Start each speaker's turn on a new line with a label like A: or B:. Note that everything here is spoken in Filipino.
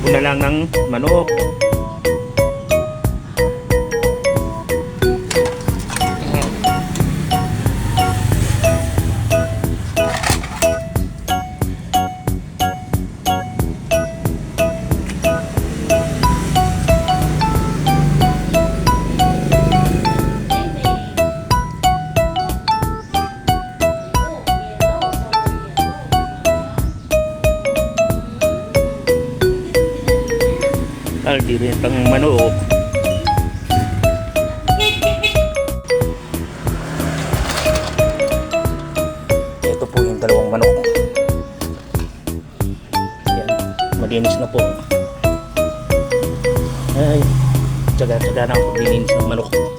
A: ko na lang ng manok. Di rin pang manok. Ito po yung dalawang manok. Yan, malinis na po. Ay, tsaga-tsaga na ang paglilinis ng manok.